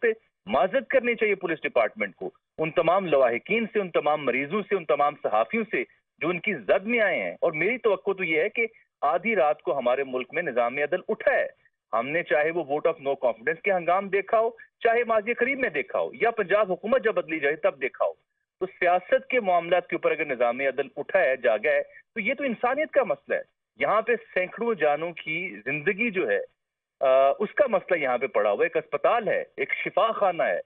पे माजरत करनी चाहिए पुलिस डिपार्टमेंट को, उन तमाम लवाहिकीन से, उन तमाम मरीजों से, उन तमाम सहाफियों से जो उनकी जद में आए हैं। और मेरी तवक्को तो यह है कि आधी रात को हमारे मुल्क में निजाम अदल उठा है। हमने चाहे वो वोट ऑफ नो कॉन्फिडेंस के हंगाम देखा हो, चाहे माजी करीब में देखा हो, या पंजाब हुकूमत जब बदली जाए तब देखा हो, तो सियासत के मामलात के ऊपर अगर निजाम अदल उठा है, जागा है, तो ये तो इंसानियत का मसला है। यहाँ पे सैकड़ों जानों की जिंदगी जो है उसका मसला यहाँ पे पड़ा हुआ है। एक अस्पताल है, एक शिफा खाना है,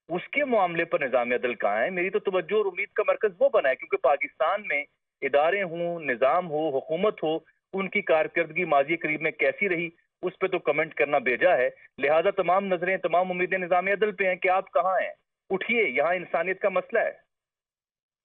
उसके मामले पर निजाम अदल कहाँ है? मेरी तो तवज्जो और उम्मीद का मरकज वो बना है, क्योंकि पाकिस्तान में इदारे हों, निजाम हो, हुकूमत हो, उनकी कारकर्दगी माजी करीब में कैसी रही, उस पर तो कमेंट करना बेजा है। लिहाजा तमाम नजरें, तमाम उम्मीदें निजाम अदल पे हैं कि आप कहाँ हैं, उठिए, यहाँ इंसानियत का मसला है।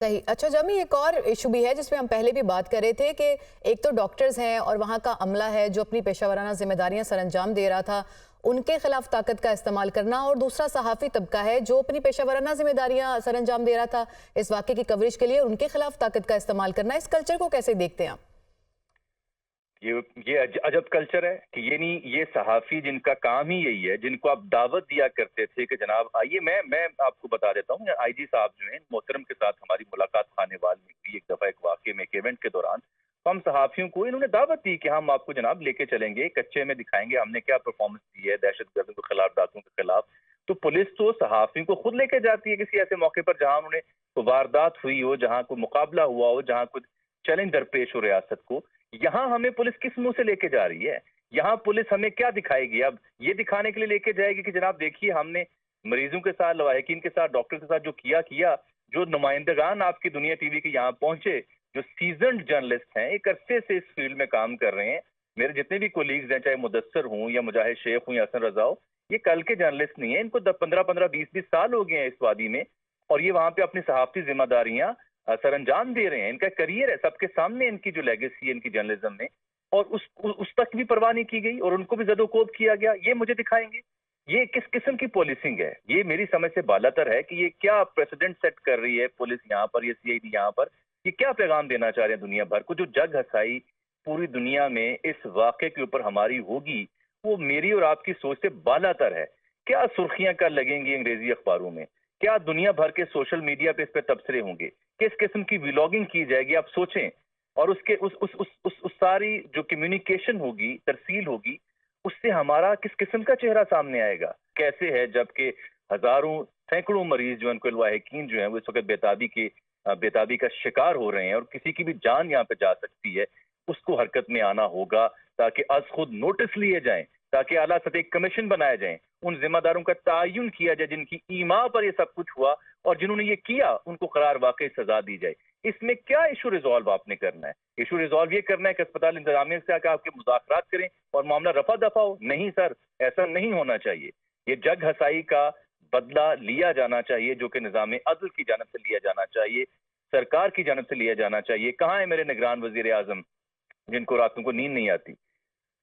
सही। अच्छा जामी, एक और इशू भी है जिसमें हम पहले भी बात कर रहे थे कि एक तो डॉक्टर्स हैं और वहाँ का अमला है जो अपनी पेशावराना जिम्मेदारियां सरअंजाम दे रहा था, उनके खिलाफ ताकत का इस्तेमाल करना, और दूसरा सहाफ़ी तबका है जो अपनी पेशावराना जिम्मेदारियां सरअंजाम दे रहा था इस वाक़े की कवरेज के लिए, उनके खिलाफ ताकत का इस्तेमाल करना। इस कल्चर को कैसे देखते हैं आप? ये अजब कल्चर है कि ये नहीं, ये सहाफी जिनका काम ही यही है, जिनको आप दावत दिया करते थे कि जनाब आइए। मैं आपको बता देता हूँ, आईजी साहब जो हैं मोहतरम के साथ हमारी मुलाकात खानेवाल में हुई एक दफा, एक वाकये में, एक इवेंट के दौरान। तो हम सहाफियों को इन्होंने दावत दी कि हम आपको जनाब लेके चलेंगे, कच्चे में दिखाएंगे हमने क्या परफॉर्मेंस दी है दहशतगर्दों के खिलाफ, डाकुओं के खिलाफ। तो पुलिस तो सहाफियों को खुद लेके जाती है किसी ऐसे मौके पर जहां उन्होंने कोई वारदात हुई हो, जहां कोई मुकाबला हुआ हो, जहां कुछ चैलेंज दरपेश हो रियासत को। यहाँ हमें पुलिस किस मुंह से लेके जा रही है? यहाँ पुलिस हमें क्या दिखाएगी? अब ये दिखाने के लिए लेके जाएगी कि जनाब देखिए हमने मरीजों के साथ, लवाहिकीन के साथ, डॉक्टर के साथ जो किया किया। जो नुमाइंदगान आपकी दुनिया टीवी के यहाँ पहुंचे, जो सीजन्ड जर्नलिस्ट हैं, एक अरसे से इस फील्ड में काम कर रहे हैं, मेरे जितने भी कोलीग्स हैं, चाहे मुदस्सर हूँ या मुजाहिद शेख हूँ या हसन रजा हो, ये कल के जर्नलिस्ट नहीं है। इनको 15-15, 20-20 साल हो गए हैं इस वादी में, और ये वहां पे अपनी सहाफती जिम्मेदारियां सर अंजाम दे रहे हैं। इनका करियर है सबके सामने, इनकी जो लेगेसी है इनकी जर्नलिज्म में, और उस तक भी परवाह नहीं की गई और उनको भी जदोकोब किया गया। ये मुझे दिखाएंगे ये किस किस्म की पॉलिसिंग है? ये मेरी समझ से बालातर है कि ये क्या प्रेसिडेंट सेट कर रही है पुलिस यहाँ पर, ये सीआईडी यहाँ पर, ये क्या पैगाम देना चाह रहे हैं दुनिया भर को? जो जग हसाई पूरी दुनिया में इस वाक़े के ऊपर हमारी होगी, वो मेरी और आपकी सोच से बालातर है। क्या सुर्खियां कल लगेंगी अंग्रेजी अखबारों में? क्या दुनिया भर के सोशल मीडिया पे इस पे तबसरे होंगे? किस किस्म की व्लॉगिंग की जाएगी? आप सोचें। और उसके उस सारी जो कम्युनिकेशन होगी, तरसील होगी, उससे हमारा किस किस्म का चेहरा सामने आएगा? कैसे है जबकि हजारों, सैकड़ों मरीज जो उनको लवाहिकीन जो हैं वो इस वक्त बेताबी का शिकार हो रहे हैं, और किसी की भी जान यहाँ पे जा सकती है। उसको हरकत में आना होगा ताकि अज खुद नोटिस लिए जाएं, ताकि आला सतह कमीशन बनाए जाएं, उन जिम्मेदारों का तयन किया जाए जिनकी ईमा पर ये सब कुछ हुआ, और जिन्होंने ये किया उनको करार वाकई सजा दी जाए। इसमें क्या इशू रिजॉल्व आपने करना है? इशू रिजॉल्व ये करना है कि अस्पताल इंतजामिया से आकर आपके मुज़ाकरात करें और मामला रफा दफा हो? नहीं सर, ऐसा नहीं होना चाहिए। ये जग हसाई का बदला लिया जाना चाहिए, जो कि निजाम अदल की जानब से लिया जाना चाहिए, सरकार की जानब से लिया जाना चाहिए। कहाँ है मेरे निगरान वजीर आजम जिनको रातों को नींद नहीं आती?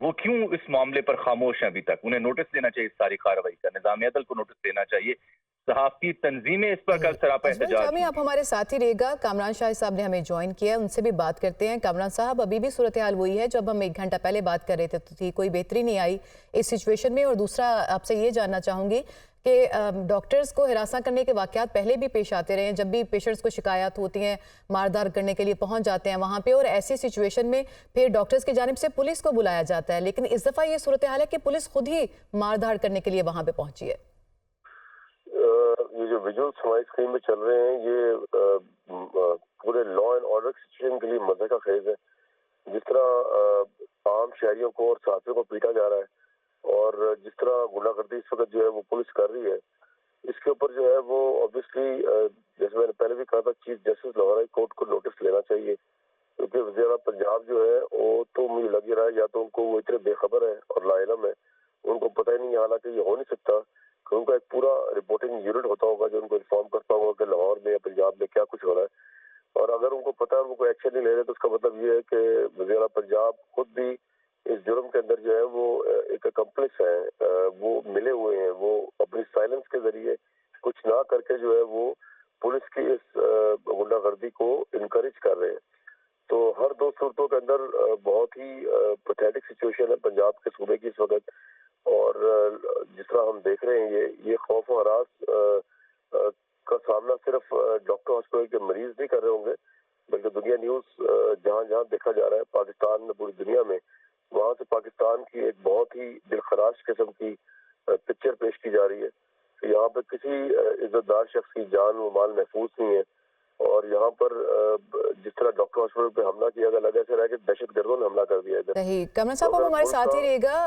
वो क्यों इस मामले पर खामोश हैं अभी तक? उन्हें नोटिस देना चाहिए इस सारी कार्रवाई का, निजाम अदल को नोटिस देना चाहिए। सहाफती तंजीमें इस पर कल सरापा अजमल एहतजाज जामी, आप होंगी। हमारे साथ ही रहेगा। कामरान शाह साहब ने हमें ज्वाइन किया है, उनसे भी बात करते हैं। कामरान साहब, अभी भी सूरत हाल वही है जब हम 1 घंटा पहले बात कर रहे थे, तो थी कोई बेहतरी नहीं आई इस सिचुएशन में। और दूसरा आपसे ये जानना चाहूँगी कि डॉक्टर्स को हिरासा करने के वाक़यात पहले भी पेश आते रहे हैं, जब भी पेशेंट्स को शिकायत होती हैं, मारधार करने के लिए पहुँच जाते हैं वहाँ पर, और ऐसी सिचुएशन में फिर डॉक्टर्स की जानिब से पुलिस को बुलाया जाता है। लेकिन इस दफ़ा ये सूरत हाल है कि पुलिस खुद ही मारधाड़ करने के लिए वहाँ पर पहुँची है। ये जो विजुअल्स हमारी स्क्रीन में चल रहे हैं, ये पूरे लॉ एंड ऑर्डर सिचुएशन के लिए मजे का खेज है। जिस तरह आम शहरियों को और साथियों को पीटा जा रहा है और जिस तरह गुंडागर्दी इस वक्त जो है वो पुलिस कर रही है, इसके ऊपर जो है वो ऑब्वियसली, जैसे मैंने पहले भी कहा था, chief justice Lahore high court को नोटिस लेना चाहिए, क्योंकि वज़ीर पंजाब जो है वो तो मुझे लग ही रहा है या तो उनको वो इतने बेखबर है और लाइलम है, उनको पता ही नहीं, हालांकि ये हो नहीं सकता कि उनका एक पूरा रिपोर्टिंग यूनिट होता होगा जो उनको इन्फॉर्म करता होगा कि लाहौर में या पंजाब में क्या कुछ हो रहा है। और अगर उनको पता है और वो कोई एक्शन नहीं ले रहे, तो उसका मतलब ये है कि वज़ीर पंजाब खुद भी इस जुर्म के अंदर जो है वो एक अकम्प्लिस है, वो मिले हुए हैं। वो अपनी साइलेंस के जरिए कुछ ना करके जो है वो पुलिस की इस गुंडागर्दी को इनकरेज कर रहे हैं। तो हर दो सूरतों के अंदर बहुत ही पैथेटिक सिचुएशन है पंजाब के सूबे की इस वक्त। और जिस तरह हम देख रहे हैं ये खौफ और हरास का सामना सिर्फ डॉक्टर हॉस्पिटल के मरीज नहीं कर रहे होंगे, बल्कि दुनिया न्यूज़ जहां जहां देखा जा रहा है पाकिस्तान में, पूरी दुनिया में, वहां से पाकिस्तान की एक बहुत ही दिलखराश किस्म की पिक्चर पेश की जा रही है कि यहाँ पर किसी इज्जतदार शख्स की जान व माल महफूज नहीं है। और यहाँ पर जिस तरह डॉक्टर हॉस्पिटल पे हमला किया गया, लगा ऐसा रहा कि दहशतगर्दों ने हमला कर दिया इधर। सही। कमरान तो साहब, आप अगर हमारे मुल्क साथ ही का रहिएगा।